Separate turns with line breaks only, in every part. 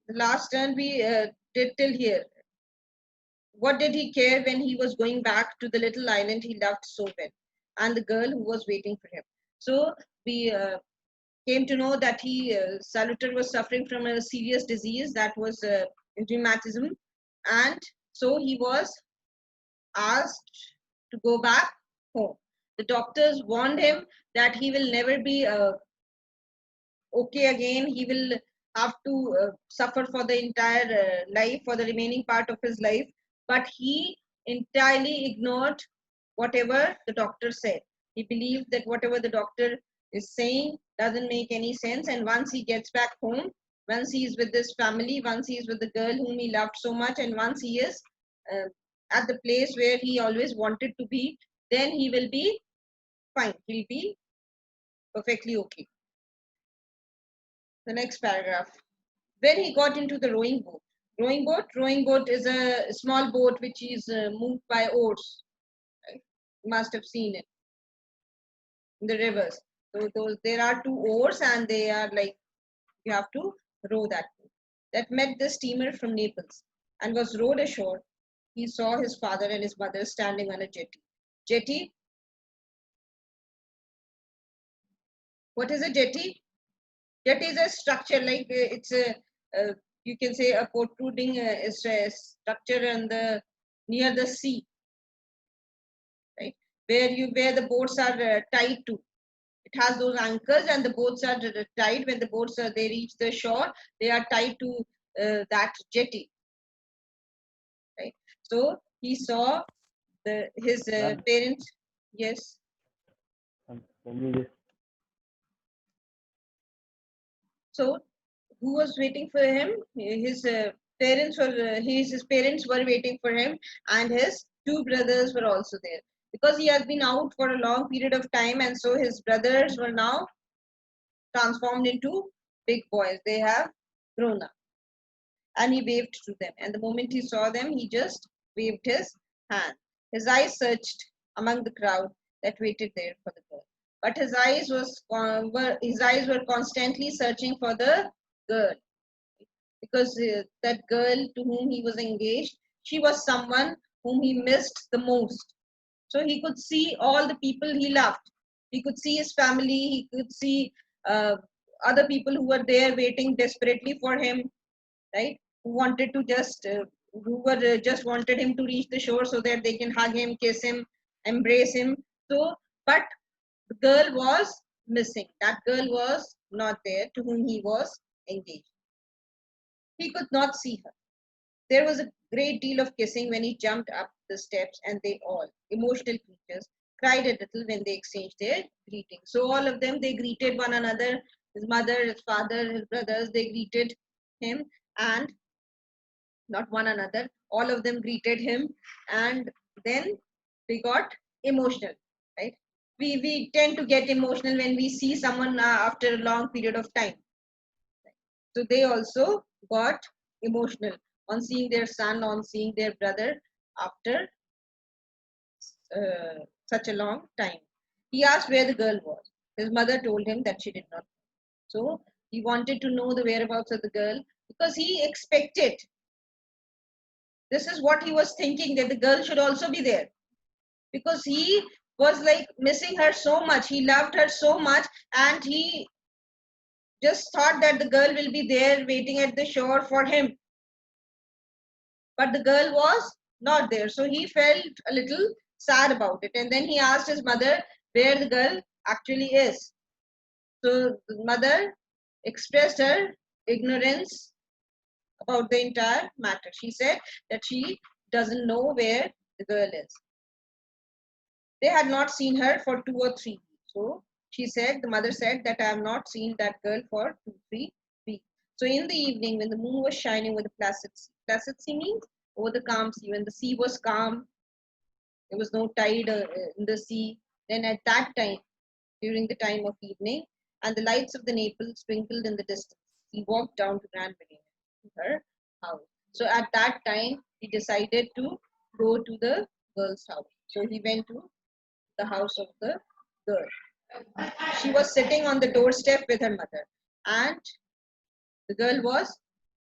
The last turn we did till here. What did he care when he was going back to the little island he loved so well, and the girl who was waiting for him? So we came to know that Saluter was suffering from a serious disease that was rheumatism, and so he was asked to go back home. The doctors warned him that he will never be okay again. He will have to suffer for the entire life, for the remaining part of his life. But he entirely ignored whatever the doctor said. He believed that whatever the doctor is saying doesn't make any sense. And once he gets back home, once he is with his family, once he is with the girl whom he loved so much, and once he is uh, at the place where he always wanted to be, then he will be fine. He'll be perfectly okay. The next paragraph. When he got into the rowing boat is a small boat which is moved by oars. Right? You must have seen it in the rivers. So those there are two oars and they are like you have to row that boat. That met the steamer from Naples and was rowed ashore. He saw his father and his mother standing on a jetty. Jetty. What is a jetty? Jetty is a structure like it's a you can say a protruding is a structure on the near the sea, right? Where the boats are tied to. It has those anchors, and the boats are tied. When the boats they reach the shore, they are tied to that jetty, right? So he saw his
Ma'am,
parents. Yes.
can you just
So who was waiting for him? His parents were waiting for him, and his two brothers were also there because he has been out for a long period of time, and so his brothers were now transformed into big boys. They have grown up, and he waved to them. And the moment he saw them, he just waved his hand. His eyes searched among the crowd that waited there for the girl, but his eyes were constantly searching for the girl because that girl to whom he was engaged, she was someone whom he missed the most. So he could see all the people he loved. He could see his family. He could see uh, other people who were there waiting desperately for him, right? Who wanted to who were just wanted him to reach the shore so that they can hug him, kiss him, embrace him. So, but the girl was missing. That girl was not there to whom he was engaged. He could not see her. There was a great deal of kissing when he jumped up the steps, and they all, emotional creatures, cried a little when they exchanged their greetings. So all of them, they greeted one another, his mother, his father, his brothers, they greeted him, and not one another. All of them greeted him, and then they got emotional, right? We tend to get emotional when we see someone after a long period of time. So they also got emotional on seeing their son, on seeing their brother after such a long time. He asked where the girl was. His mother told him that she did not. So he wanted to know the whereabouts of the girl because he expected. This is what he was thinking, that the girl should also be there because he was like missing her so much. He loved her so much, and he just thought that the girl will be there waiting at the shore for him. But the girl was not there. So he felt a little sad about it. And then he asked his mother where the girl actually is. So the mother expressed her ignorance about the entire matter. She said that she doesn't know where the girl is. They had not seen her for 2 or 3 weeks. So the mother said that I have not seen that girl for 2, 3 weeks. So in the evening, when the moon was shining over the placid sea means over the calm sea, when the sea was calm, there was no tide in the sea. Then at that time, during the time of evening, and the lights of the Naples twinkled in the distance, he walked down to Grand Marina, to her house. So at that time, he decided to go to the girl's house. So he went to the house of the girl. She was sitting on the doorstep with her mother, and the girl was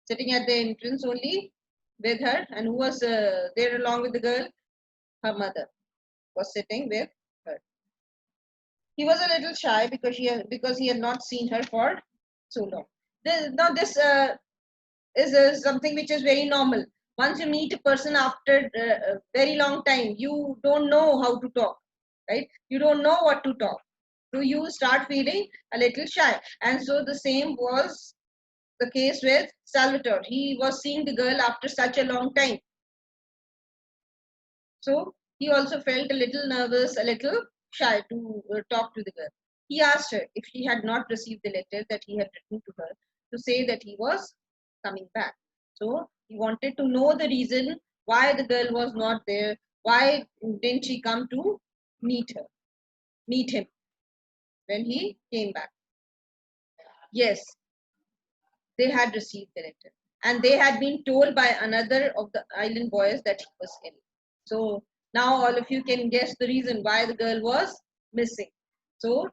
sitting at the entrance only with her. And who was there along with the girl? Her mother was sitting with her. He was a little shy because he had not seen her for so long. This is something which is very normal. Once you meet a person after a very long time, you don't know how to talk, right? You don't know what to talk. So you start feeling a little shy. And so the same was the case with Salvatore. He was seeing the girl after such a long time. So he also felt a little nervous, a little shy to talk to the girl. He asked her if she had not received the letter that he had written to her to say that he was coming back. So he wanted to know the reason why the girl was not there. Why didn't she come to meet him when he came back? Yes, they had received the letter, and they had been told by another of the island boys that he was ill. So now all of you can guess the reason why the girl was missing. So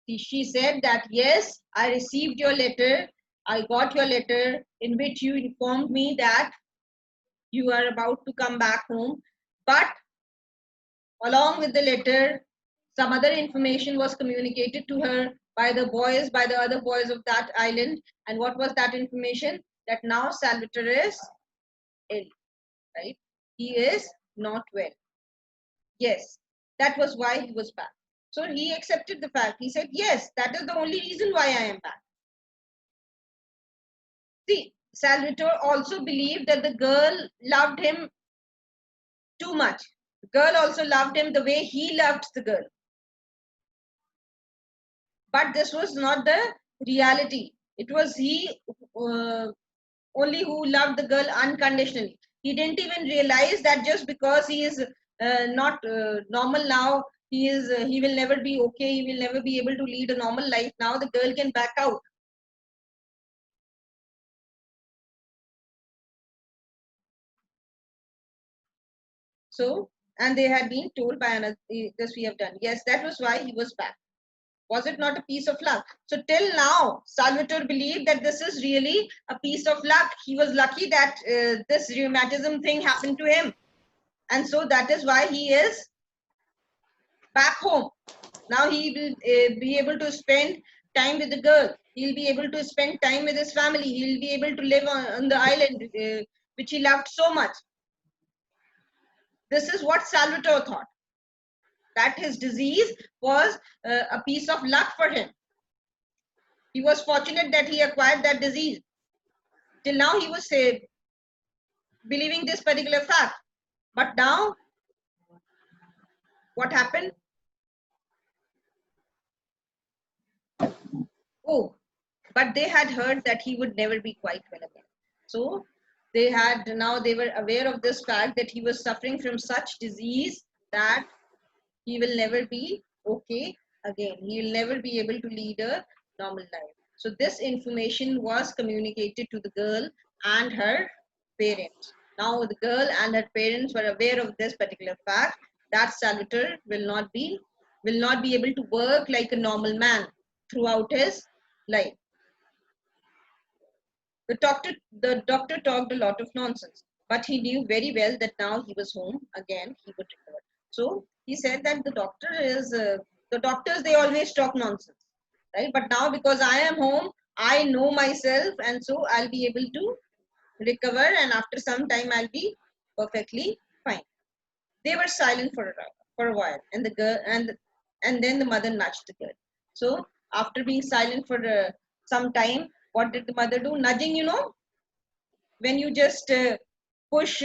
she said that, yes, I received your letter. I got your letter in which you informed me that you are about to come back home. But along with the letter, some other information was communicated to her by the other boys of that island. And what was that information? That now Salvatore is ill, right? He is not well. Yes, that was why he was back. So he accepted the fact. He said, yes, that is the only reason why I am back. See, Salvatore also believed that the girl loved him too much. The girl also loved him the way he loved the girl. But this was not the reality. It was he only who loved the girl unconditionally. He didn't even realize that just because he is not normal now, he will never be okay. He will never be able to lead a normal life. Now the girl can back out. So, and they had been told by another, this we have done. Yes, that was why he was back. Was it not a piece of luck? So till now, Salvatore believed that this is really a piece of luck. He was lucky that this rheumatism thing happened to him. And so that is why he is back home. Now he will be able to spend time with the girl. He'll be able to spend time with his family. He'll be able to live on the island, which he loved so much. This is what Salvatore thought. That his disease was a piece of luck for him. He was fortunate that he acquired that disease. Till now he was believing this particular fact. But now, what happened? Oh, but they had heard that he would never be quite well again. So they were aware of this fact that he was suffering from such disease that he will never be okay again. He will never be able to lead a normal life. So this information was communicated to the girl and her parents. Now the girl and her parents were aware of this particular fact that Salvatore will not be able to work like a normal man throughout his life. The doctor talked a lot of nonsense, but he knew very well that now he was home again, he would recover. So he said that the doctors, they always talk nonsense, right? But now because I am home, I know myself, and so I'll be able to recover, and after some time I'll be perfectly fine. They were silent for a while, and the girl and then the mother nudged the girl. So after being silent for some time, what did the mother do? Nudging, when you just push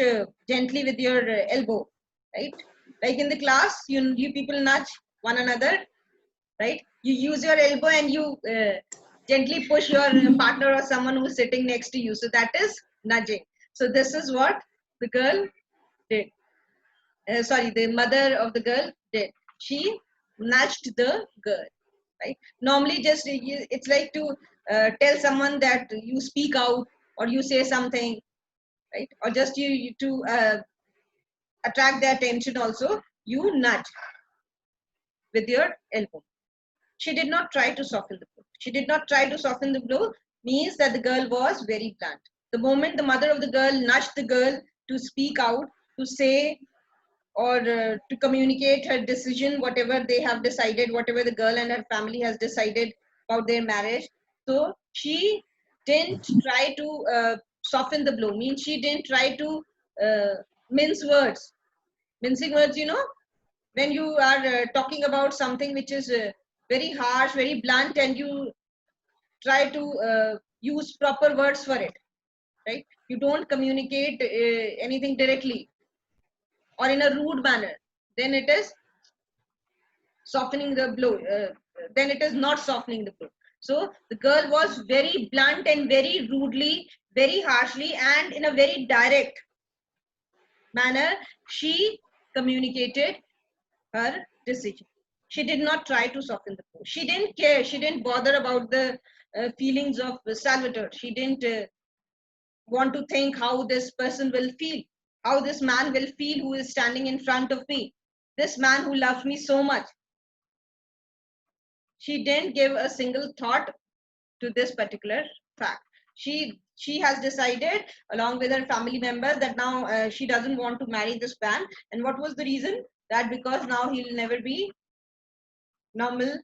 gently with your elbow, right? Like in the class, you people nudge one another, right? You use your elbow and you gently push your partner or someone who's sitting next to you. So that is nudging. So this is what the girl did. The mother of the girl did. She nudged the girl, right? Normally, it's like to tell someone that you speak out or you say something, right? Or just you to attract their attention. Also, you nudge with your elbow. She did not try to soften the blow. She did not try to soften the blow means that the girl was very blunt. The moment the mother of the girl nudged the girl to speak out, to say or to communicate her decision, whatever they have decided, whatever the girl and her family has decided about their marriage. So she didn't try to soften the blow. Means she didn't try to mince words. Mincing words, when you are talking about something which is very harsh, very blunt, and you try to use proper words for it, right? You don't communicate anything directly or in a rude manner, then it is softening the blow. Then it is not softening the blow. So the girl was very blunt and very rudely, very harshly, and in a very direct manner, she communicated her decision. She did not try to soften the blow. She didn't care. She didn't bother about the feelings of Salvatore. She didn't want to think how this person will feel, how this man will feel who is standing in front of me, this man who loves me so much. She didn't give a single thought to this particular fact. She has decided along with her family members that now she doesn't want to marry this man. And what was the reason? That because now he'll never be normal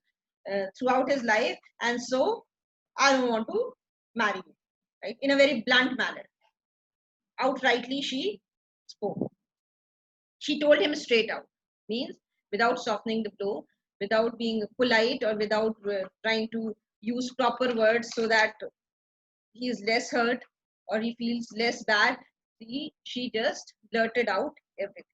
throughout his life, and so I don't want to marry you, right? In a very blunt manner, outrightly she spoke. She told him straight out, means without softening the blow, without being polite or without trying to use proper words so that he is less hurt or he feels less bad. She just blurted out everything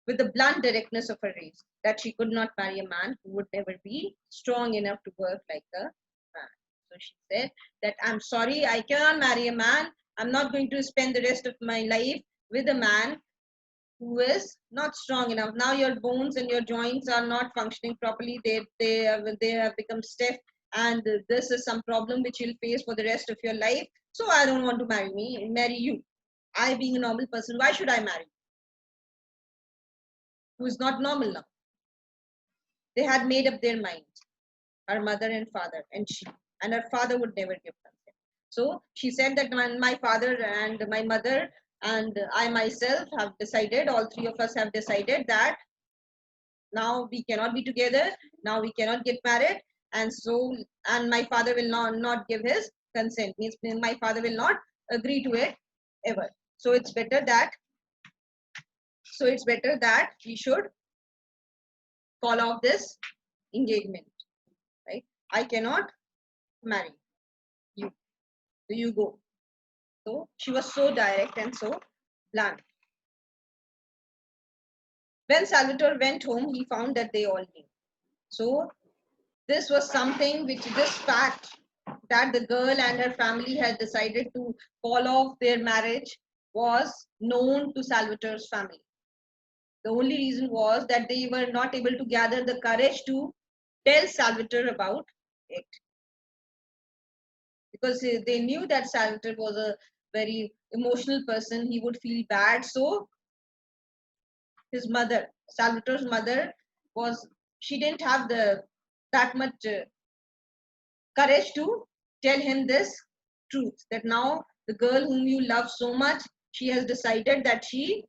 with the blunt directness of her race, that she could not marry a man who would never be strong enough to work like a man. So she said that I'm sorry, I cannot marry a man. I'm not going to spend the rest of my life with a man who is not strong enough. Now your bones and your joints are not functioning properly. They have become stiff, and this is some problem which you'll face for the rest of your life. So I don't want to marry you. I being a normal person, why should I marry who is not normal now? They had made up their minds, her mother and father, and her father would never give consent. So she said that my father and my mother and I myself have decided, all three of us have decided that now we cannot be together, now we cannot get married, and so, and my father will not give his consent, means my father will not agree to it ever. So it's better that we should call off this engagement, right? I cannot marry you, so you go. So she was so direct and so blunt. When Salvatore went home, he found that they all knew. So this was something which, this fact that the girl and her family had decided to call off their marriage, was known to Salvatore's family. The only reason was that they were not able to gather the courage to tell Salvatore about it, because they knew that Salvatore was a very emotional person. He would feel bad. So his mother, Salvatore's mother, was, she didn't have the that much courage to tell him this truth, that now the girl whom you love so much, she has decided that she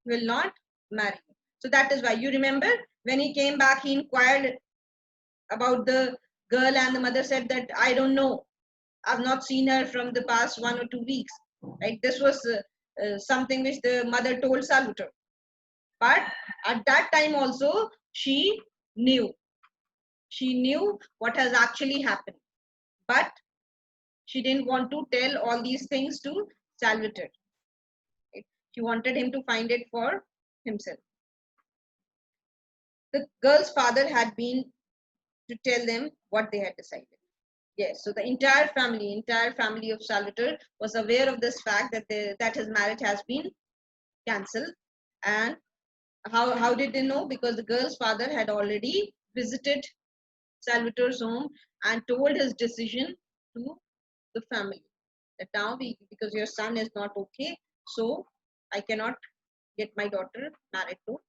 will not marry you. So that is why, you remember when he came back, he inquired about the girl, and the mother said that I don't know, I've not seen her from the past 1 or 2 weeks, right? This was something which the mother told Salvatore. But at that time also, knew she knew what has actually happened, but she didn't want to tell all these things to Salvatore. Right? She wanted him to find it for himself. The girl's father had been to tell them what they had decided. Yes, so the entire family of Salvatore was aware of this fact, that his marriage has been cancelled. And how did they know? Because the girl's father had already visited Salvatore's home and told his decision to the family, that now because your son is not okay, so I cannot get my daughter married to him.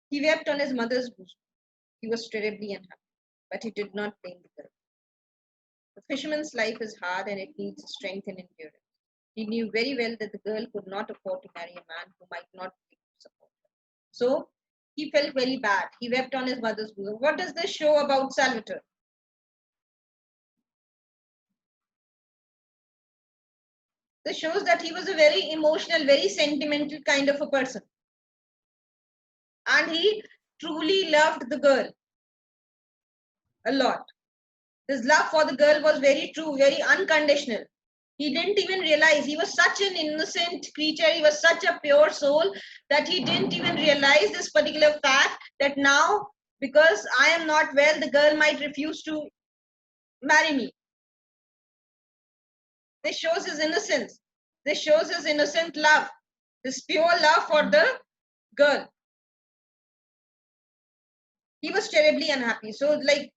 He wept on his mother's bosom. He was terribly unhappy, but he did not blame the girl. The fisherman's life is hard and it needs strength and endurance. He knew very well that the girl could not afford to marry a man who might not be able to support her. So he felt very bad. He wept on his mother's bosom. What does this show about Salvatore? This shows that he was a very emotional, very sentimental kind of a person. And he truly loved the girl a lot. His love for the girl was very true, very unconditional. He didn't even realize, he was such an innocent creature, he was such a pure soul that he didn't even realize this particular fact that now, because I am not well, the girl might refuse to marry me. This shows his innocence. This shows his innocent love, his pure love for the girl. He was terribly unhappy. So, like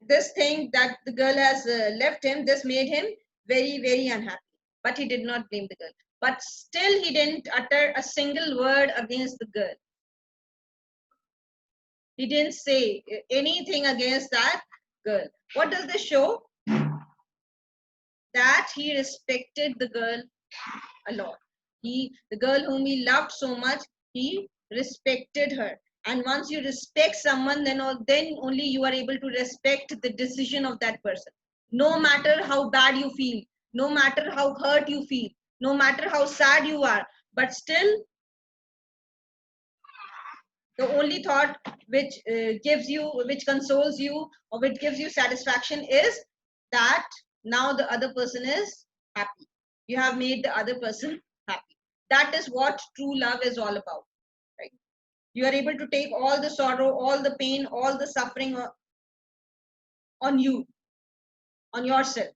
this thing that the girl has left him, this made him very, very unhappy. But he did not blame the girl. But still, he didn't utter a single word against the girl. He didn't say anything against that girl. What does this show? That he respected the girl a lot. The girl whom he loved so much, he respected her. And once you respect someone, then only you are able to respect the decision of that person. No matter how bad you feel, no matter how hurt you feel, no matter how sad you are, but still, the only thought which which consoles you, or which gives you satisfaction is that now the other person is happy. You have made the other person happy. That is what true love is all about, right? You are able to take all the sorrow, all the pain, all the suffering on you, on yourself,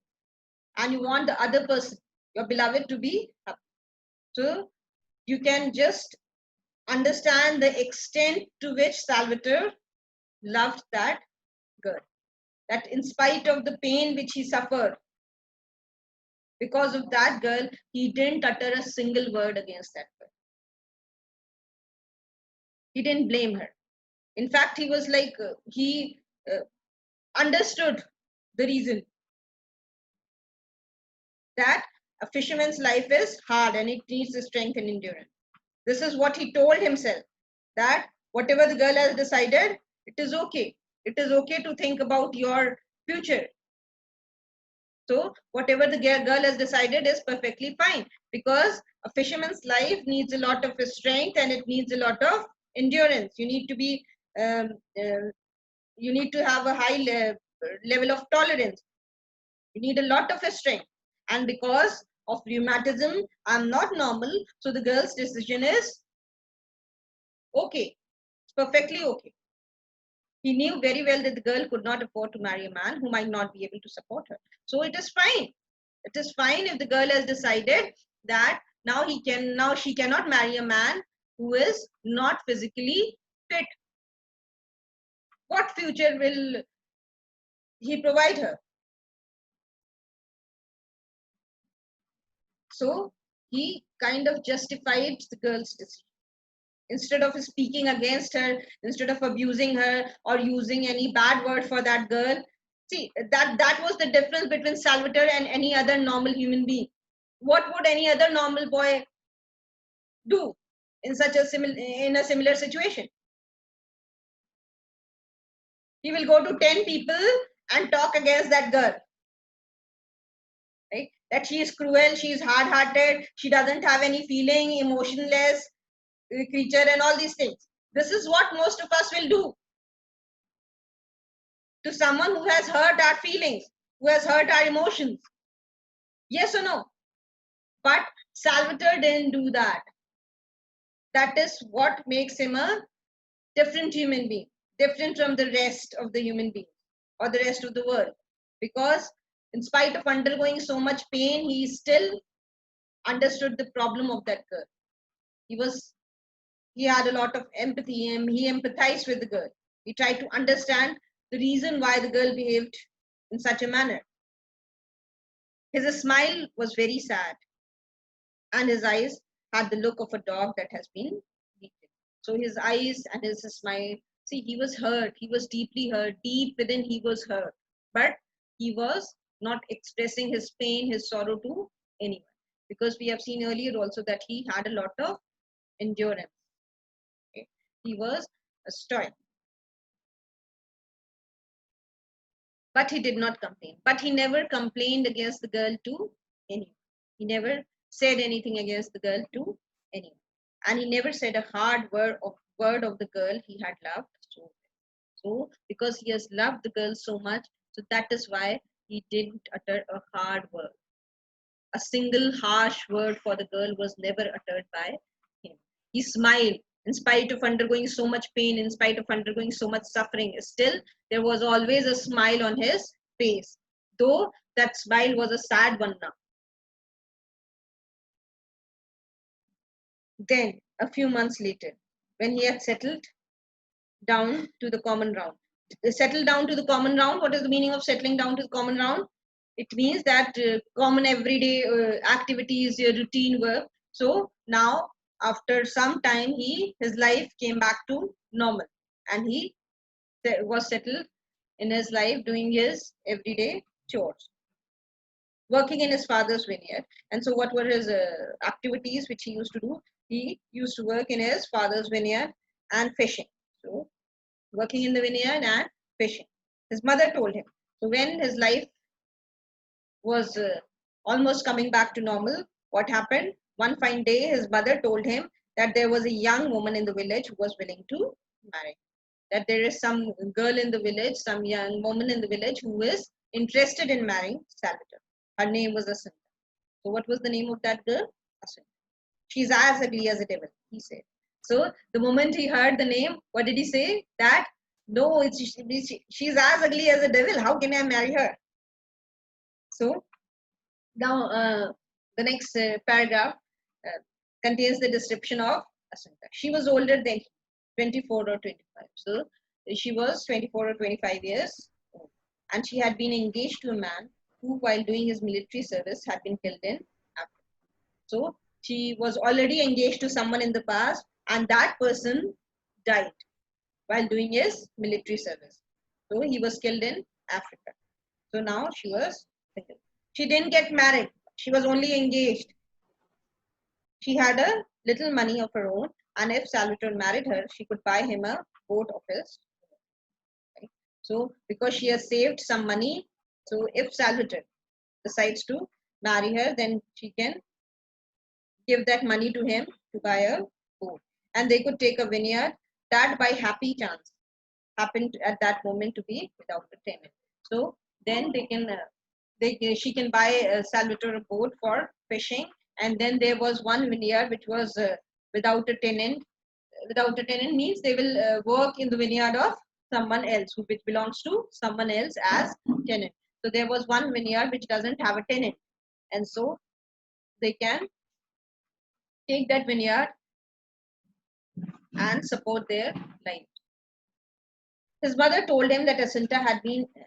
and you want the other person, your beloved, to be happy. So you can just understand the extent to which Salvatore loved that girl. That in spite of the pain which he suffered because of that girl, he didn't utter a single word against that girl. He didn't blame her. In fact, he was like, he understood the reason that a fisherman's life is hard and it needs the strength and endurance. This is what he told himself, that whatever the girl has decided, it is okay. It is okay to think about your future. So whatever the girl has decided is perfectly fine, because a fisherman's life needs a lot of strength and it needs a lot of endurance. You need to be, um, uh, you need to have a high level of tolerance. You need a lot of strength. And because of rheumatism, I'm not normal. So the girl's decision is okay. It's perfectly okay. He knew very well that the girl could not afford to marry a man who might not be able to support her. So it is fine. It is fine if the girl has decided that now she cannot marry a man who is not physically fit. What future will he provide her? So he kind of justified the girl's decision. Instead of speaking against her, instead of abusing her or using any bad word for that girl, see, that was the difference between Salvatore and any other normal human being. What would any other normal boy do in a similar situation? He will go to 10 people and talk against that girl, right? That she is cruel, she is hard-hearted, she doesn't have any feeling, emotionless creature, and all these things. This is what most of us will do to someone who has hurt our feelings, who has hurt our emotions. Yes or no? But Salvatore didn't do that. That is what makes him a different human being, different from the rest of the human beings or the rest of the world. Because in spite of undergoing so much pain, he still understood the problem of that girl. He had a lot of empathy, and he empathized with the girl. He tried to understand the reason why the girl behaved in such a manner. His smile was very sad, and his eyes had the look of a dog that has been beaten. So his eyes and his smile, see, he was hurt. He was deeply hurt. Deep within, he was hurt. But he was not expressing his pain, his sorrow to anyone. Because we have seen earlier also that he had a lot of endurance. Okay? He was a stoic. But he did not complain. But he never complained against the girl to anyone. He never said anything against the girl to anyone. And he never said a hard word of the girl he had loved so well. So because he has loved the girl so much, so that is why he didn't utter a hard word. A single harsh word for the girl was never uttered by him. He smiled in spite of undergoing so much pain, in spite of undergoing so much suffering. Still, there was always a smile on his face, though that smile was a sad one now. Then, a few months later, when he had settled down to the common round. Settle down to the common round. What is the meaning of settling down to the common round? It means that common everyday activities, routine work. So now, after some time, his life came back to normal, and he was settled in his life doing his everyday chores, working in his father's vineyard. And so, what were his activities which he used to do? He used to work in his father's vineyard and fishing. So working in the vineyard and fishing. His mother told him. So when his life was almost coming back to normal, what happened? One fine day, his mother told him that there was a young woman in the village who was willing to marry. That there is some girl in the village, some young woman in the village who is interested in marrying Salvatore. Her name was Asinta. So what was the name of that girl? Asinta. She's as ugly as a devil, he said. So the moment he heard the name, what did he say? That no, she's as ugly as a devil. How can I marry her? So now the next paragraph uh, contains the description of Asinta. She was older than 24 or 25. So she was 24 or 25 years old. And she had been engaged to a man who, while doing his military service, had been killed in Africa. So she was already engaged to someone in the past, and that person died while doing his military service. So he was killed in Africa. So now she was single. She didn't get married. She was only engaged. She had a little money of her own, and if Salvatore married her, she could buy him a boat of his. Right? So because she has saved some money, so if Salvatore decides to marry her, then she can give that money to him to buy a boat. And they could take a vineyard that by happy chance happened at that moment to be without a tenant. So then she can buy Salvatore a boat for fishing. And then there was one vineyard which was without a tenant. Without a tenant means they will work in the vineyard of someone else, which belongs to someone else as tenant. So there was one vineyard which doesn't have a tenant. And so they can take that vineyard and support their life. His mother told him that Asinta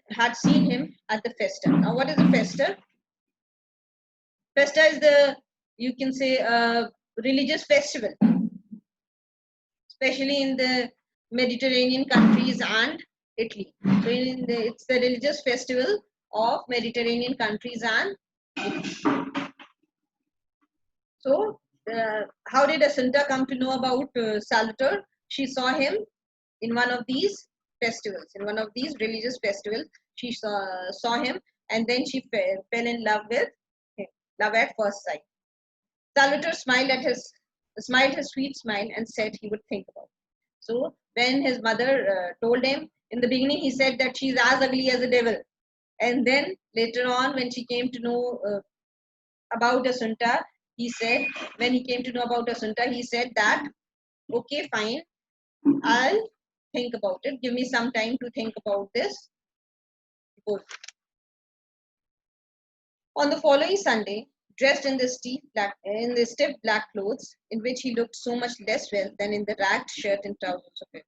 had seen him at the festa. Now, what is a festa? Festa is you can say, a religious festival, especially in the Mediterranean countries and Italy. So, it's the religious festival of Mediterranean countries and Italy. So, how did Asinta come to know about Salvatore? She saw him in one of these festivals, in one of these religious festivals. She saw him, and then she fell in love with him. Love at first sight. Salvatore smiled his sweet smile and said he would think about it. So when his mother told him, in the beginning he said that she's as ugly as a devil. And then later on, when she came to know about Asinta, when he came to know about Asinta, he said that, okay, fine, I'll think about it. Give me some time to think about this. On the following Sunday, dressed in the stiff black clothes, in which he looked so much less well than in the ragged shirt and trousers of it,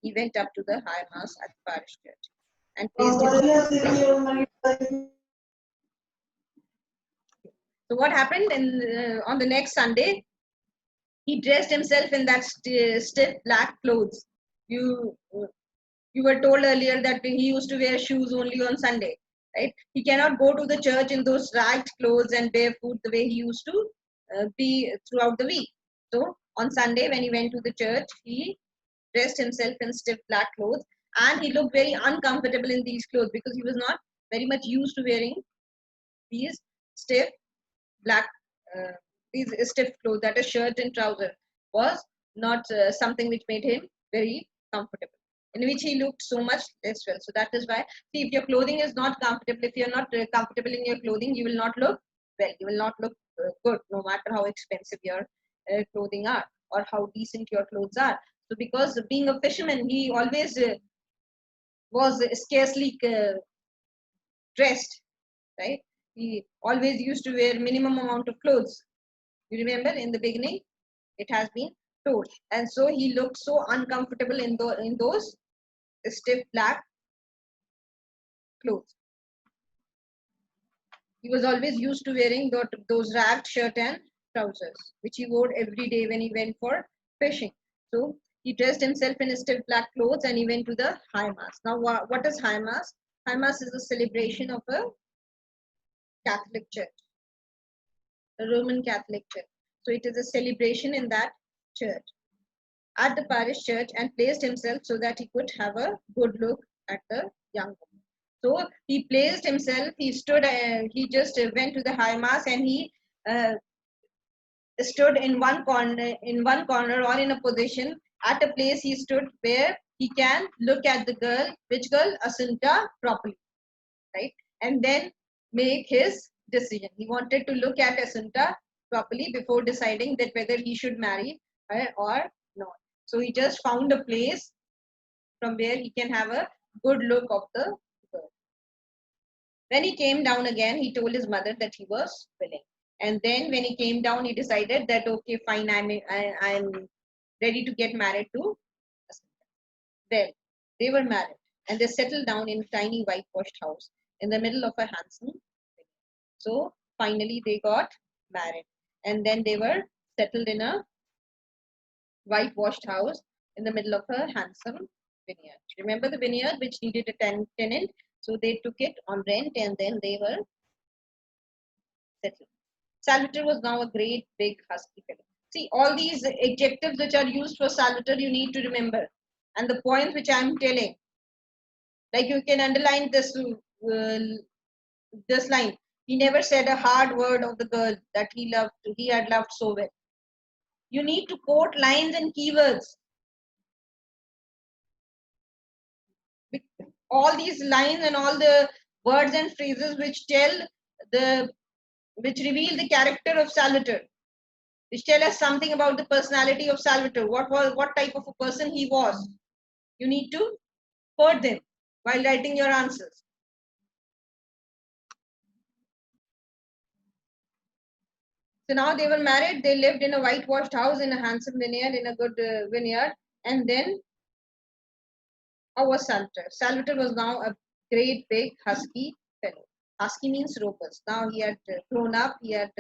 he went up to the high mass at the parish church and placed his. So what happened on the next Sunday? He dressed himself in that stiff black clothes. You were told earlier that he used to wear shoes only on Sunday. right? He cannot go to the church in those ragged clothes and barefoot the way he used to be throughout the week. So on Sunday when he went to the church, he dressed himself in stiff black clothes, and he looked very uncomfortable in these clothes because he was not very much used to wearing these stiff black uh, these stiff clothes. That is, shirt and trouser was not something which made him very comfortable, in which he looked so much less well. So that is why, see, if your clothing is not comfortable, if you're not comfortable in your clothing, you will not look well, you will not look good, no matter how expensive your clothing are or how decent your clothes are. So because being a fisherman, he always was scarcely dressed, right? He always used to wear minimum amount of clothes. You remember in the beginning, it has been told. And so he looked so uncomfortable in those stiff black clothes. He was always used to wearing those ragged shirt and trousers, which he wore every day when he went for fishing. So he dressed himself in stiff black clothes and he went to the High Mass. Now, what is High Mass? High Mass is a celebration of a Catholic church, a Roman Catholic church. So it is a celebration in that church, at the parish church, and placed himself so that he could have a good look at the young woman. So he placed himself, he stood, he just went to the High Mass, and he uh, stood in one corner or in a position at a place he stood where he can look at the girl, which girl? Asunta, properly, right? And then make his decision. He wanted to look at Asunta properly before deciding that whether he should marry her or not. So he just found a place from where he can have a good look of the girl. When he came down again, he told his mother that he was willing. And then when he came down, he decided that, okay, fine, I'm ready to get married to Asunta. Well, they were married and they settled down in a tiny whitewashed house in the middle of a handsome village. So finally they got married, and then they were settled in a whitewashed house in the middle of a handsome vineyard. Remember the vineyard which needed a tenant? So they took it on rent and then they were settled. Salvatore was now a great big husky fellow. See, all these adjectives which are used for Salvatore you need to remember. And the points which I am telling, like you can underline this line. He never said a hard word of the girl that he had loved so well. You need to quote lines and keywords. All these lines and all the words and phrases which which reveal the character of Salvatore, which tell us something about the personality of Salvatore, what type of a person he was. You need to quote them while writing your answers. So now they were married. They lived in a whitewashed house in a handsome vineyard, in a good vineyard. And then, how was Salvatore? Salvatore was now a great big husky fellow. Husky means robust. Now he had grown up. He had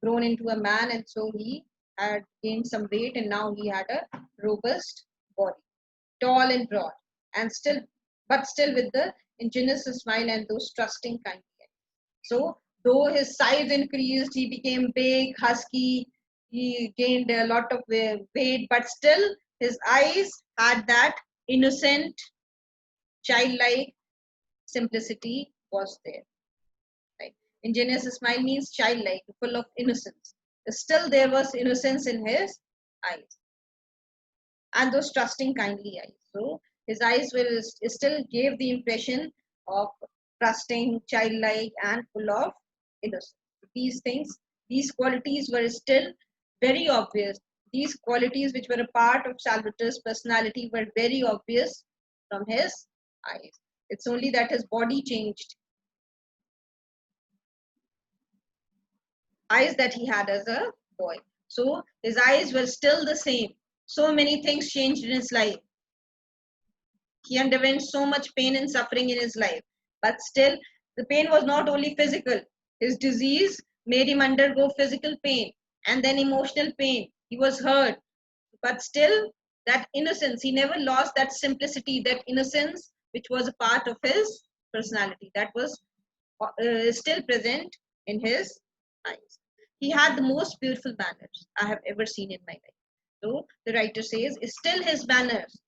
grown into a man, and so he had gained some weight, and now he had a robust body, tall and broad, and still with the ingenuous smile and those trusting kind eyes. So though his size increased, he became big, husky, he gained a lot of weight, but still his eyes had that innocent, childlike simplicity was there. Right? Ingenuous smile means childlike, full of innocence. Still there was innocence in his eyes and those trusting, kindly eyes. So his eyes will still gave the impression of trusting, childlike, and full of innocence. These things, these qualities were still very obvious. These qualities, which were a part of Salvatore's personality, were very obvious from his eyes. It's only that his body changed. Eyes that he had as a boy. So his eyes were still the same. So many things changed in his life. He underwent so much pain and suffering in his life. But still, the pain was not only physical. His disease made him undergo physical pain and then emotional pain. He was hurt. But still, that innocence, he never lost that simplicity, that innocence, which was a part of his personality. That was still present in his eyes. He had the most beautiful manners I have ever seen in my life. So the writer says, still his manners.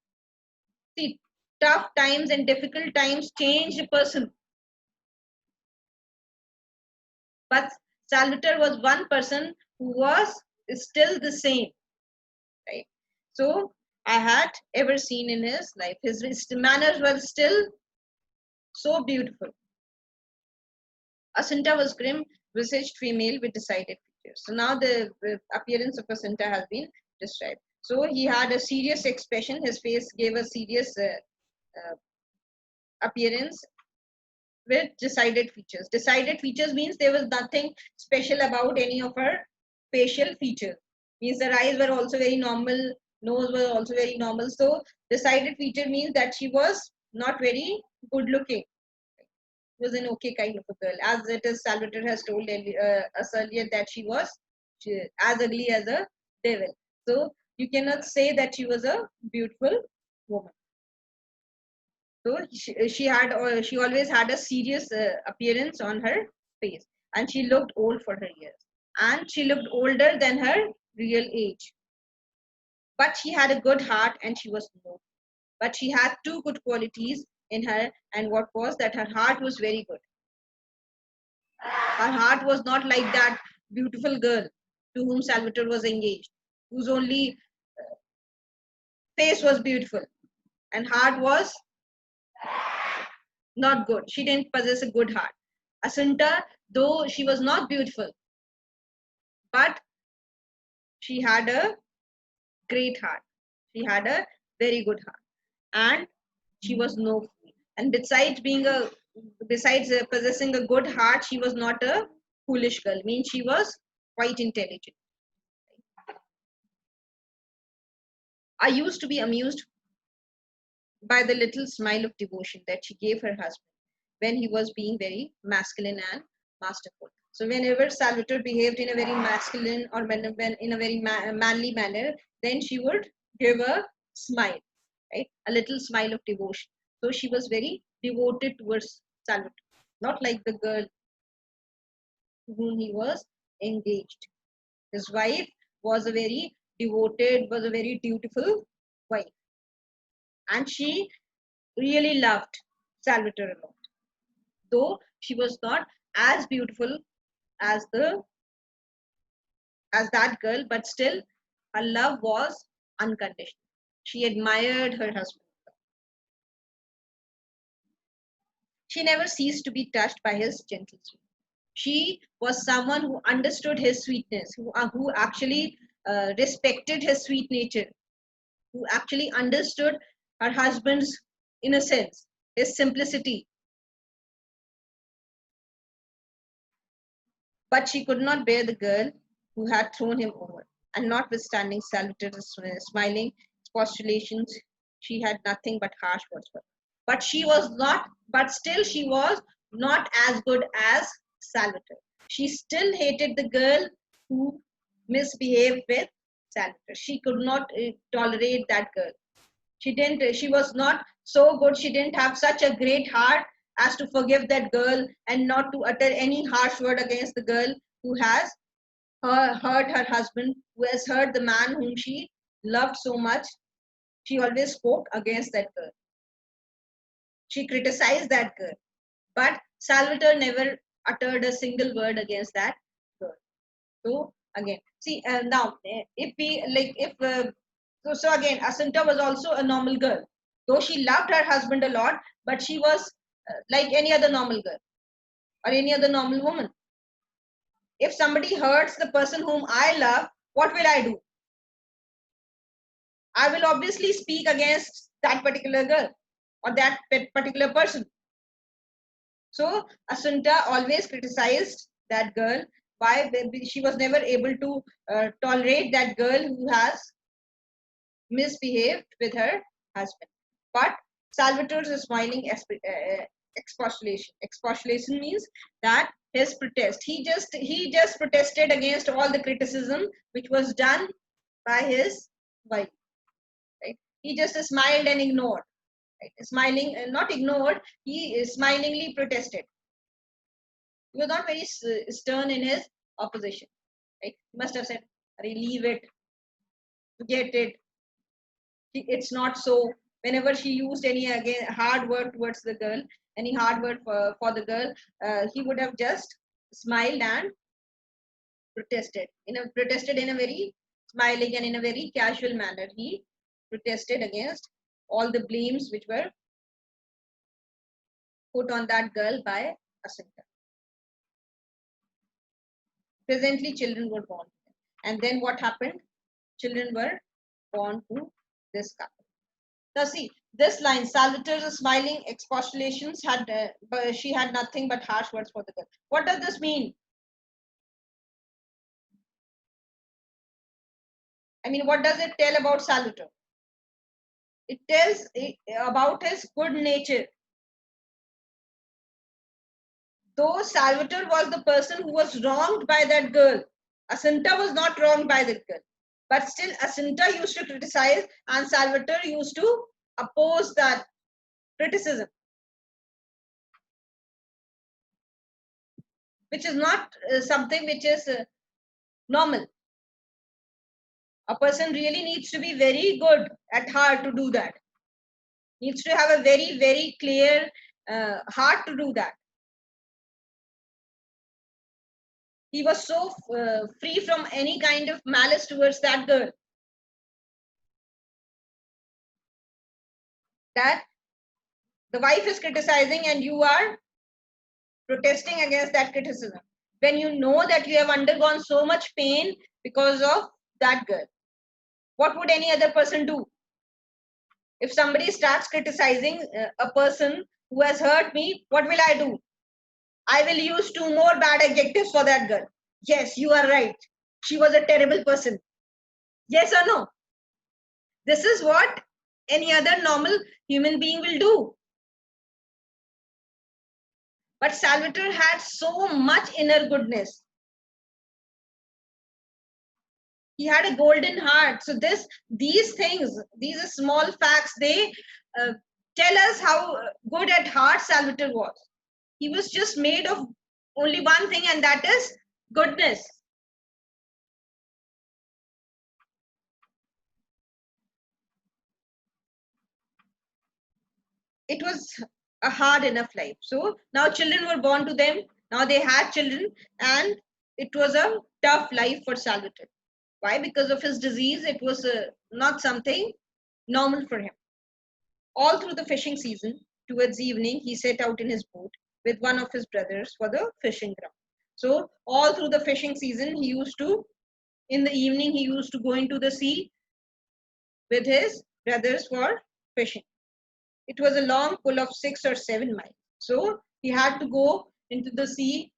See, tough times and difficult times change a person. But Salvatore was one person who was still the same, right? So I had ever seen in his life. His manners were still so beautiful. Asinta was grim-visaged female with decided features. So now the appearance of Asinta has been described. So he had a serious expression. His face gave a serious appearance with decided features. Decided features means there was nothing special about any of her facial features. Means her eyes were also very normal, nose was also very normal. So decided feature means that she was not very good looking. Was an okay kind of a girl. As it is, Salvatore has told us earlier that she was as ugly as a devil. So you cannot say that she was a beautiful woman. So she always had a serious appearance on her face, and she looked old for her years, and she looked older than her real age. But she had a good heart, and she was noble. But she had two good qualities in her, and what was that her heart was very good. Her heart was not like that beautiful girl to whom Salvatore was engaged, whose only face was beautiful and heart was not good. She didn't possess a good heart. Asunta, though she was not beautiful, but she had a great heart. She had a very good heart, and she was noble. And besides possessing a good heart, she was not a foolish girl. Means she was quite intelligent. I used to be amused by the little smile of devotion that she gave her husband when he was being very masculine and masterful. So whenever Salvatore behaved in a very masculine or when in a very manly manner, then she would give a smile, right? A little smile of devotion. So she was very devoted towards Salvatore, not like the girl to whom he was engaged. His wife was a very devoted, was a very dutiful wife, and she really loved Salvatore a lot, though she was not as beautiful as the as that girl, but still her love was unconditional. She admired her husband. She never ceased to be touched by his gentle sweetness. She was someone who understood his sweetness, who actually respected his sweet nature, who actually understood her husband's innocence, his simplicity. But she could not bear the girl who had thrown him over. And notwithstanding Salvatore's smiling expostulations, she had nothing but harsh words for her. But she was not, but still she was not as good as Salvatore. She still hated the girl who misbehaved with Salvatore. She could not tolerate that girl. She was not so good. She didn't have such a great heart as to forgive that girl and not to utter any harsh word against the girl who has hurt her husband, who has hurt the man whom she loved so much. She always spoke against that girl. She criticized that girl, but Salvatore never uttered a single word against that girl. So again, see now if we like if so again, Asunta was also a normal girl, though she loved her husband a lot, but she was like any other normal girl or any other normal woman. If somebody hurts the person whom I love, what will I do? I will obviously speak against that particular girl or that particular person. So Asunta always criticized that girl. Why? She was never able to tolerate that girl who has misbehaved with her husband. But Salvatore's smiling expostulation. Expostulation means that his protest. He just protested against all the criticism which was done by his wife. Right? He just smiled and ignored. Right? Smiling, not ignored. He smilingly protested. He was not very stern in his opposition. Right? He must have said, leave it, forget it. It's not so. Whenever she used any again hard word towards the girl, any hard word for the girl, he would have just smiled and protested in a very smiling and in a very casual manner. He protested against all the blames which were put on that girl by Asinta. Presently, children were born, and then what happened? Children were born to this couple. Now see, this line, Salvator's smiling expostulations but she had nothing but harsh words for the girl. What does this mean? I mean, what does it tell about Salvator? It tells about his good nature. Though Salvator was the person who was wronged by that girl, Asinta was not wronged by the girl. But still, Asinta used to criticize and Salvator used to oppose that criticism, which is not something which is normal. A person really needs to be very good at heart to do that. Needs to have a very, very clear heart to do that. He was so free from any kind of malice towards that girl that the wife is criticizing and you are protesting against that criticism when you know that you have undergone so much pain because of that girl. What would any other person do? If somebody starts criticizing a person who has hurt me, what will I do? I will use 2 more bad adjectives for that girl. Yes, you are right. She was a terrible person. Yes or no? This is what any other normal human being will do. But Salvator had so much inner goodness. He had a golden heart. So these things, these small facts, they tell us how good at heart Salvator was. He was just made of only one thing, and that is goodness. It was a hard enough life. So now children were born to them. Now they had children, and it was a tough life for Salvator. Why? Because of his disease, it was not something normal for him. All through the fishing season, towards evening, he set out in his boat with one of his brothers for the fishing ground. So all through the fishing season, he used to, in the evening, he used to go into the sea with his brothers for fishing. It was a long pull of 6 or 7 miles. So he had to go into the sea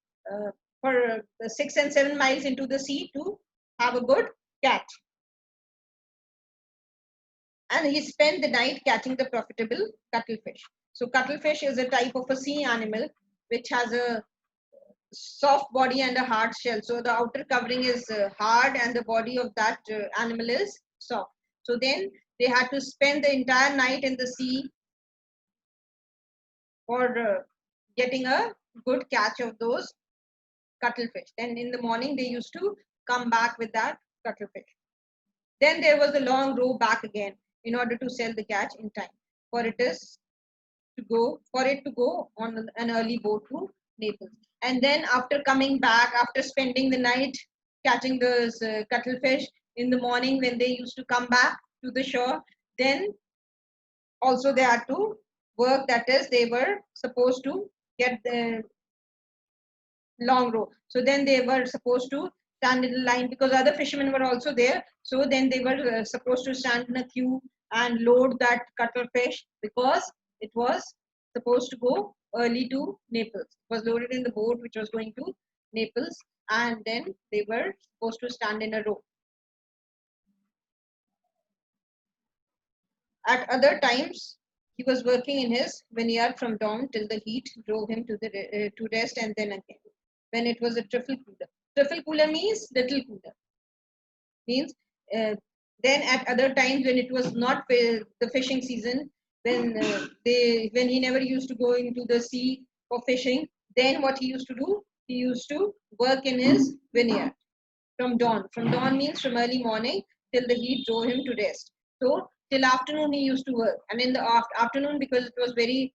for 6 and 7 miles into the sea to have a good catch. And he spent the night catching the profitable cuttlefish. So cuttlefish is a type of a sea animal which has a soft body and a hard shell. So the outer covering is hard and the body of that animal is soft. So then they had to spend the entire night in the sea for getting a good catch of those cuttlefish. Then in the morning they used to come back with that cuttlefish. Then there was a long row back again in order to sell the catch in time for it to go on an early boat to Naples. And then after coming back, after spending the night catching those cuttlefish, in the morning when they used to come back to the shore, then also they had to work. That is, they were supposed to get the long row. So then they were supposed to stand in the line because other fishermen were also there. So then they were supposed to stand in a queue and load that cuttlefish because it was supposed to go early to Naples. It was loaded in the boat which was going to Naples, and then they were supposed to stand in a row. At other times, he was working in his vineyard from dawn till the heat drove him to rest, and then again when it was a trifle cooler. Trifle cooler means little cooler. Means then at other times when it was not the fishing season, when he never used to go into the sea for fishing, then what he used to do, he used to work in his vineyard from dawn. From dawn means from early morning till the heat drove him to rest. So till afternoon he used to work, and in the afternoon, because it was very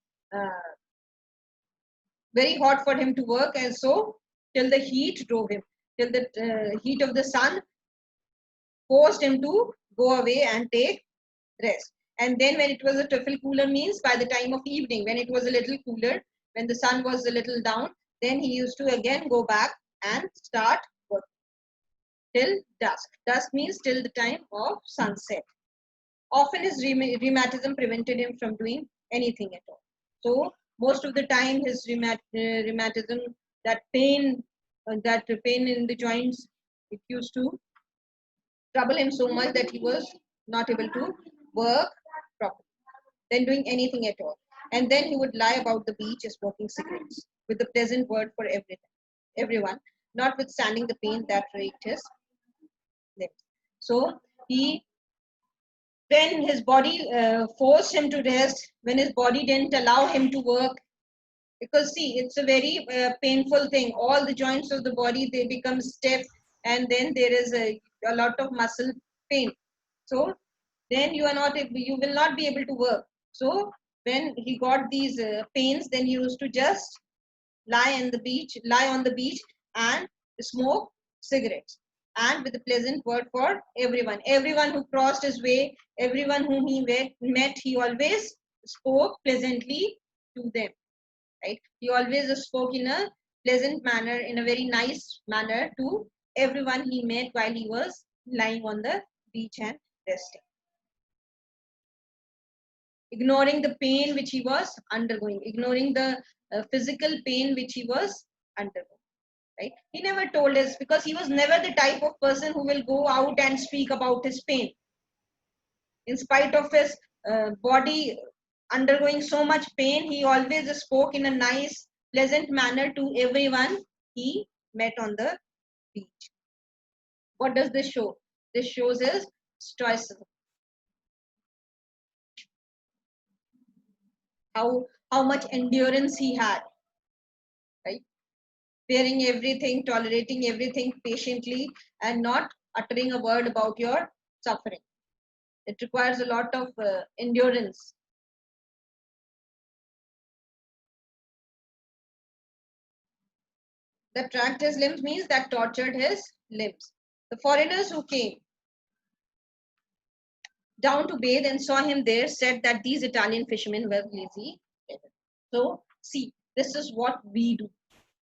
hot for him to work, and so till the heat drove him, till the heat of the sun forced him to go away and take rest. And then when it was a trifle cooler means by the time of evening, when it was a little cooler, when the sun was a little down, then he used to again go back and start work till dusk. Dusk means till the time of sunset. Often his rheumatism prevented him from doing anything at all. So most of the time his rheumatism, that pain in the joints, it used to trouble him so much that he was not able to work properly, then doing anything at all. And then he would lie about the beach smoking cigarettes with a pleasant word for everyone, notwithstanding the pain that raked his limbs. So he, then his body forced him to rest when his body didn't allow him to work. Because see, it's a very painful thing. All the joints of the body, they become stiff, and then there is a lot of muscle pain. So then you will not be able to work. So when he got these pains, then he used to just lie on the beach and smoke cigarettes, and with a pleasant word for everyone who crossed his way, everyone whom he met, he always spoke pleasantly to them, right? He always spoke in a pleasant manner, in a very nice manner to everyone he met while he was lying on the beach and resting, ignoring the pain which he was undergoing, ignoring the physical pain which he was undergoing. Right? He never told us, because he was never the type of person who will go out and speak about his pain. In spite of his body undergoing so much pain, he always spoke in a nice, pleasant manner to everyone he met on the beach. What does this show? This shows his stoicism. How much endurance he had, right? Bearing everything, tolerating everything patiently, and not uttering a word about your suffering. It requires a lot of endurance. That tracked his limbs means that tortured his limbs. The foreigners who came down to bathe and saw him there said that these Italian fishermen were lazy. So, see, this is what we do.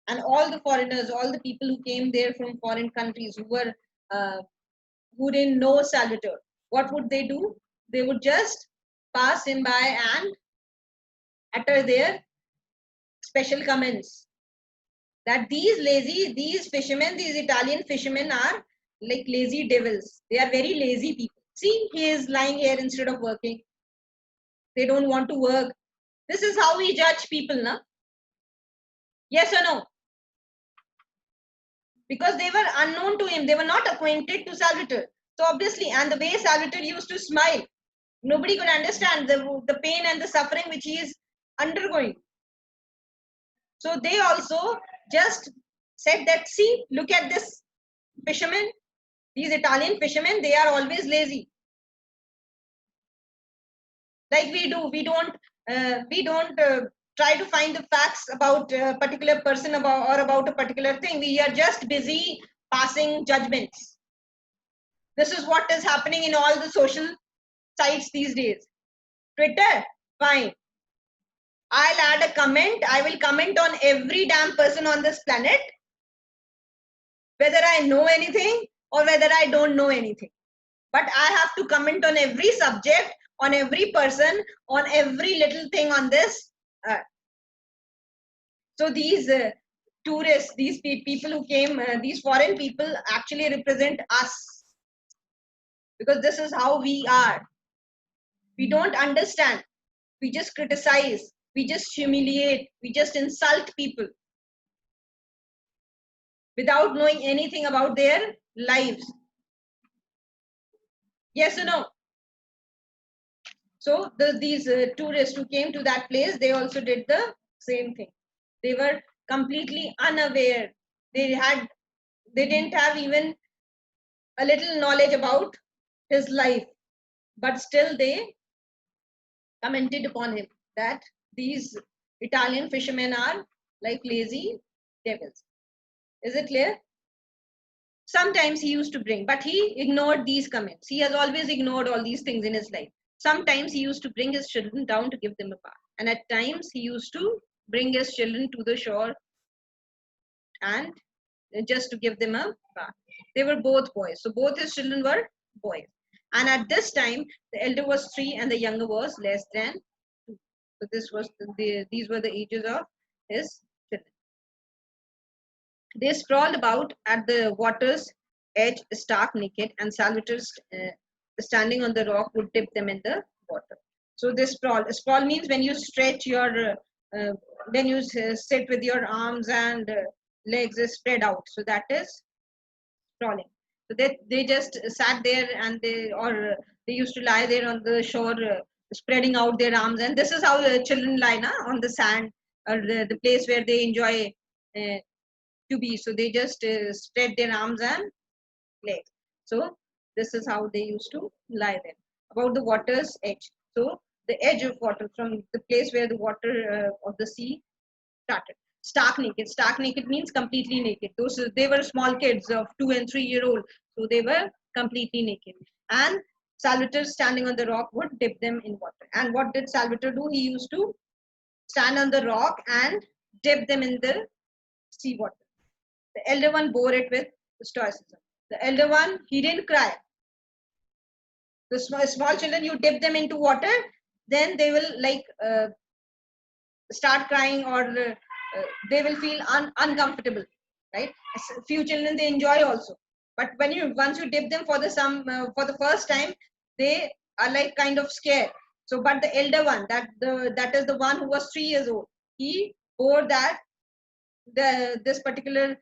And all the foreigners, all the people who came there from foreign countries who didn't know Salvatore, what would they do? They would just pass him by and utter their special comments that these fishermen, these Italian fishermen are like lazy devils. They are very lazy people. See, he is lying here instead of working. They don't want to work. This is how we judge people, na? Yes or no? Because they were unknown to him. They were not acquainted to Salvatore. So obviously, and the way Salvatore used to smile, nobody could understand the pain and the suffering which he is undergoing. So they also just said that, see, look at this fishermen, these Italian fishermen, they are always lazy. Like we do, we don't try to find the facts about a particular person about a particular thing. We are just busy passing judgments. This is what is happening in all the social sites these days. Twitter, fine. I'll add a comment. I will comment on every damn person on this planet, whether I know anything or whether I don't know anything. But I have to comment on every subject, on every person, on every little thing on this earth. So these tourists, these people who came, these foreign people actually represent us, because this is how we are. We don't understand. We just criticize. We just humiliate. We just insult people without knowing anything about their lives. Yes or no? So these tourists who came to that place, they also did the same thing. They were completely unaware. They didn't have even a little knowledge about his life, but still they commented upon him that these Italian fishermen are like lazy devils. Is it clear? Sometimes he used to bring, but he ignored these comments. He has always ignored all these things in his life. Sometimes he used to bring his children down to give them a bath. And at times he used to bring his children to the shore and just to give them a bath. They were both boys. So both his children were boys. And at this time, the elder was 3 and the younger was less than 2. So these were the ages of his children. They sprawled about at the water's edge, stark naked, and Salvatore, standing on the rock, would dip them in the water. So this sprawl. Sprawl means when you stretch your, when you sit with your arms and legs spread out. So that is sprawling. So they just sat there and they used to lie there on the shore, spreading out their arms. And this is how children lie on the sand, or the place where they enjoy uh, to be. So they just spread their arms and legs. So this is how they used to lie there about the water's edge. So the edge of water, from the place where the water of the sea started. Stark naked. Stark naked means completely naked. They were small kids of 2 and 3 year old, so they were completely naked. And Salvatore, standing on the rock, would dip them in water. And what did Salvatore do? He used to stand on the rock and dip them in the sea water. The elder one bore it with stoicism. The elder one, he didn't cry. The small children, you dip them into water, then they will start crying, or they will feel uncomfortable, right? Few children, they enjoy also, but once you dip them for the first time, they are like kind of scared. So but the elder one, that is the one who was 3 years old, he bore this particular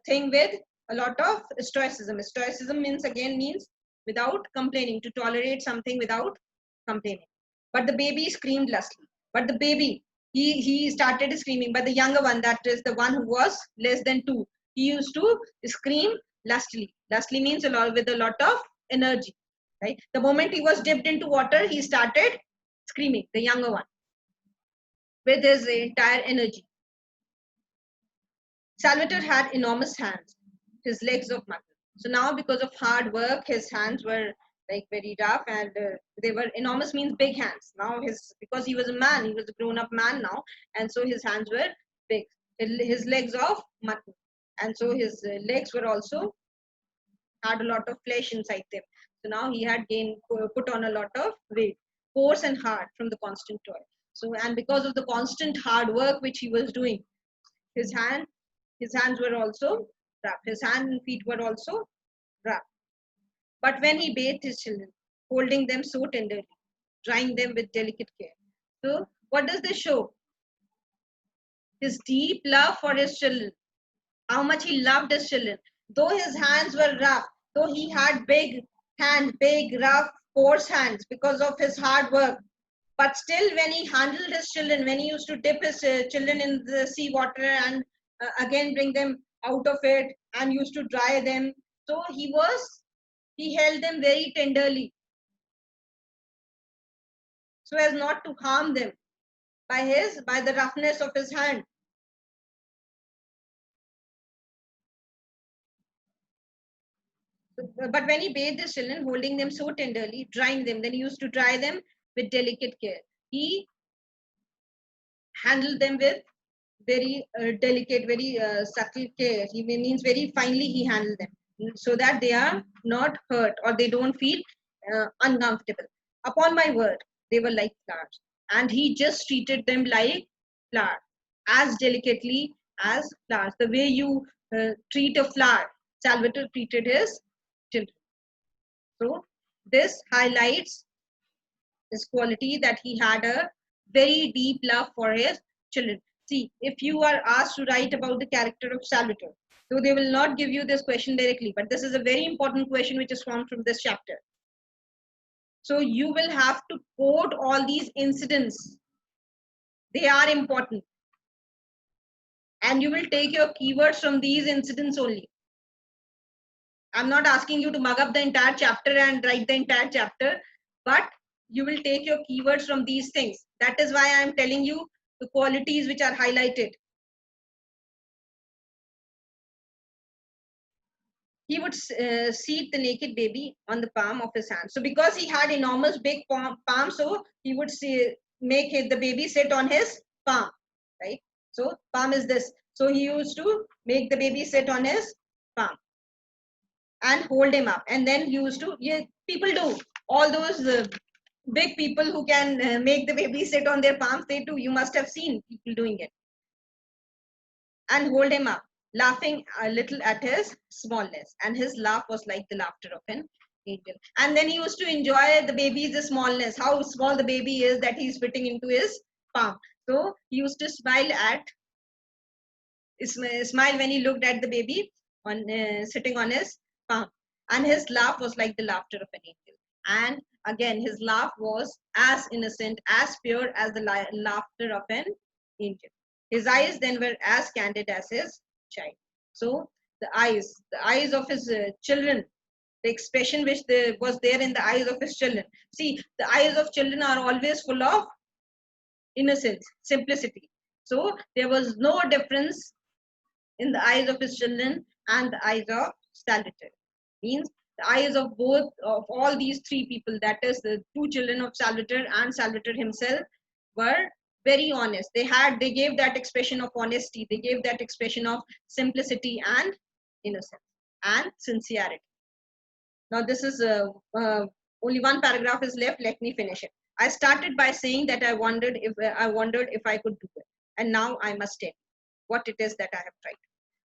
thing with a lot of stoicism. Stoicism means without complaining, to tolerate something without complaining. But the baby screamed lustily. But the baby, he started screaming. But the younger one, that is the one who was less than 2, he used to scream lustily. Lustily means a lot, with a lot of energy, right? The moment he was dipped into water, he started screaming, the younger one, with his entire energy. Salvatore had enormous hands, his legs of mutton. So now, because of hard work, his hands were like very rough, and they were enormous means big hands. Now because he was a man, he was a grown-up man now, and so his hands were big. His legs of mutton, and so his legs were also had a lot of flesh inside them. So now he had put on a lot of weight, coarse and hard from the constant toil. So, and because of the constant hard work which he was doing, his hands were also rough. His hands and feet were also rough. But when he bathed his children, holding them so tenderly, drying them with delicate care. So, what does this show? His deep love for his children. How much he loved his children. Though his hands were rough, though he had big hands, big, rough, coarse hands because of his hard work, but still when he handled his children, when he used to dip his children in the sea water and again bring them out of it and used to dry them, so he held them very tenderly so as not to harm them by the roughness of his hand. But when he bathed his children, holding them so tenderly, drying them, then he used to dry them with delicate care. He handled them with very delicate, very subtle care. He means very finely he handled them so that they are not hurt or they don't feel uncomfortable. Upon my word, they were like flowers. And he just treated them like flowers, as delicately as flowers. The way you treat a flower, Salvatore treated his children. So this highlights his quality, that he had a very deep love for his children. See, if you are asked to write about the character of Salvatore, so they will not give you this question directly, but this is a very important question which is formed from this chapter. So you will have to quote all these incidents. They are important. And you will take your keywords from these incidents only. I'm not asking you to mug up the entire chapter and write the entire chapter, but you will take your keywords from these things. That is why I am telling you the qualities which are highlighted. He would seat the naked baby on the palm of his hand. So because he had enormous big palm, so he would make the baby sit on his palm, right? So palm is this. So he used to make the baby sit on his palm and hold him up. And then used to, people do, all those big people who can make the baby sit on their palms, they do. You must have seen people doing it. And hold him up, laughing a little at his smallness. And his laugh was like the laughter of an angel. And then he used to enjoy the baby's smallness, how small the baby is that he's fitting into his palm. So he used to smile when he looked at the baby on sitting on his palm. And his laugh was like the laughter of an angel. And again, his laugh was as innocent, as pure as the laughter of an angel. His eyes then were as candid as his child. So the eyes of his children, the expression which was there in the eyes of his children. See, the eyes of children are always full of innocence, simplicity. So there was no difference in the eyes of his children and the eyes of Salvator. Means the eyes of both of all these three people, that is the two children of Salvator and Salvator himself, were very honest. They gave that expression of honesty. They gave that expression of simplicity and innocence and sincerity. Now this is only one paragraph is left. Let me finish it. I started by saying that I wondered if I could do it, and now I must tell you what it is that I have tried.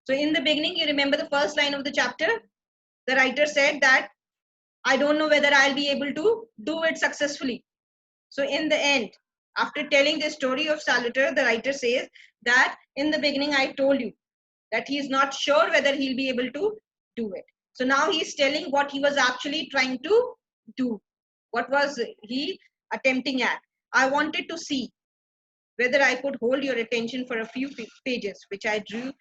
So in the beginning, you remember the first line of the chapter. The writer said that I don't know whether I'll be able to do it successfully. So in the end, after telling the story of Salvator, the writer says that in the beginning I told you that he is not sure whether he'll be able to do it. So now he's telling what he was actually trying to do. What was he attempting at? I wanted to see whether I could hold your attention for a few pages, which I drew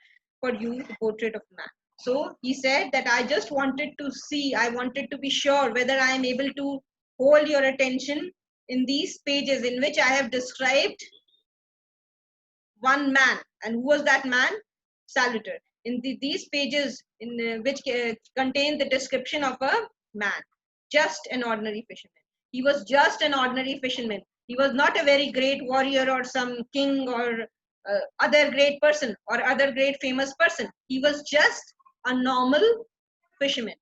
for you, the portrait of man. So he said that I just wanted to see, I wanted to be sure whether I am able to hold your attention in these pages in which I have described one man. And who was that man? Salvator. In these pages in which contain the description of a man, just an ordinary fisherman. He was just an ordinary fisherman. He was not a very great warrior or some king or other great person or other great famous person. He was just a normal fisherman,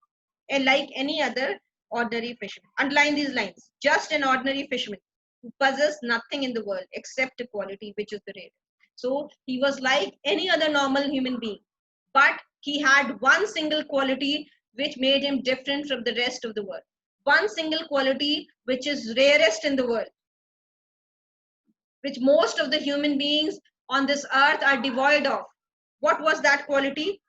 and like any other ordinary fisherman. Underline these lines. Just an ordinary fisherman who possessed nothing in the world except a quality which is the rare. So he was like any other normal human being, but he had one single quality which made him different from the rest of the world. One single quality which is rarest in the world, which most of the human beings on this earth are devoid of. What was that quality?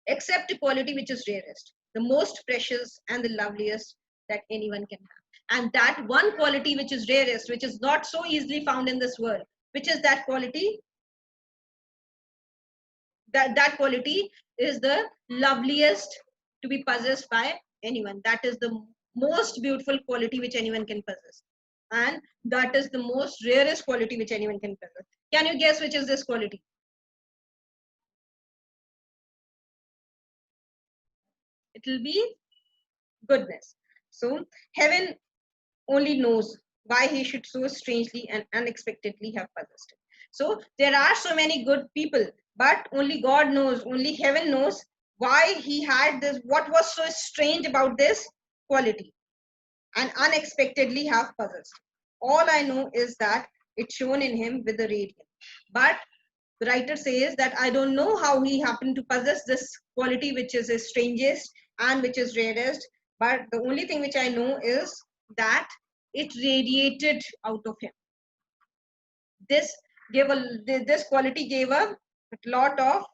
Except a quality which is rarest, the most precious and the loveliest that anyone can have. And that one quality which is rarest, which is not so easily found in this world, which is that quality? That quality is the loveliest to be possessed by anyone. That is the most beautiful quality which anyone can possess. And that is the most rarest quality which anyone can possess. Can you guess which is this quality? It will be goodness. So heaven only knows why he should so strangely and unexpectedly have possessed it. So there are so many good people, but only God knows, only heaven knows why he had this, what was so strange about this quality and unexpectedly have possessed. All I know is that it shone in him with a radiance. But the writer says that I don't know how he happened to possess this quality which is his strangest and which is rarest. But the only thing which I know is that it radiated out of him. This quality gave a lot of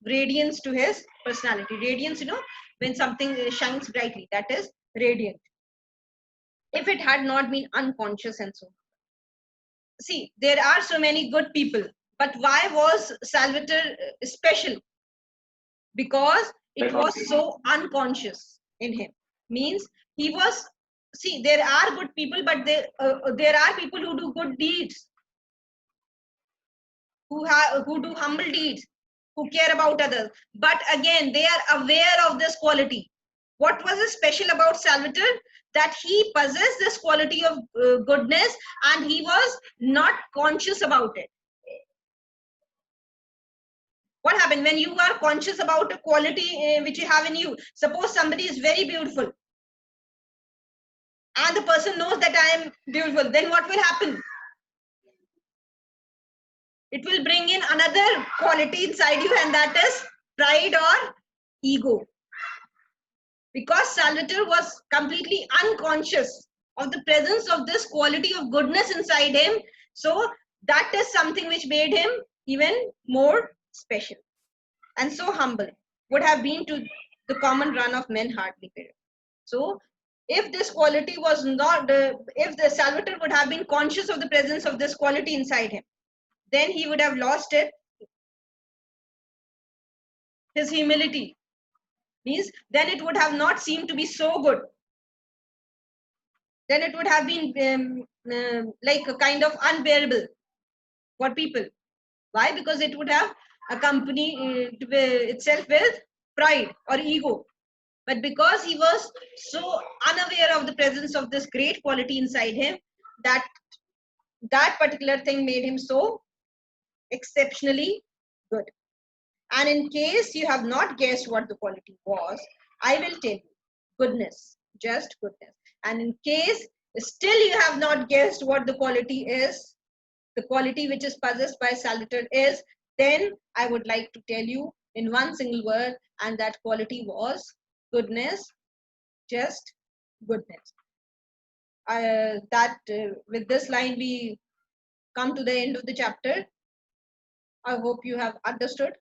radiance to his personality. Radiance, when something shines brightly, that is radiant. If it had not been unconscious and so. See, there are so many good people, But why was Salvatore special? Because it was so unconscious in him. Means he was, see, there are good people, but there are people who do good deeds, who do humble deeds, who care about others. But again, they are aware of this quality. What was special about Salvatore? That he possessed this quality of goodness, and he was not conscious about it. What happened when you are conscious about a quality which you have in you? Suppose somebody is very beautiful, and the person knows that I am beautiful, then what will happen? It will bring in another quality inside you, and that is pride or ego. Because Salvatore was completely unconscious of the presence of this quality of goodness inside him, so that is something which made him even more special and so humble. Would have been to the common run of men hardly fair. So if this quality was not, if the Salvatore would have been conscious of the presence of this quality inside him, then he would have lost it, his humility. Means then it would have not seemed to be so good. Then it would have been like a kind of unbearable for people. Why? Because it would have accompanied itself with pride or ego. But because he was so unaware of the presence of this great quality inside him, that particular thing made him so exceptionally good. And in case you have not guessed what the quality was, I will tell you, goodness, just goodness. And in case still you have not guessed what the quality is, the quality which is possessed by Salvatore is, then I would like to tell you in one single word, and that quality was goodness, just goodness. With this line we come to the end of the chapter. I hope you have understood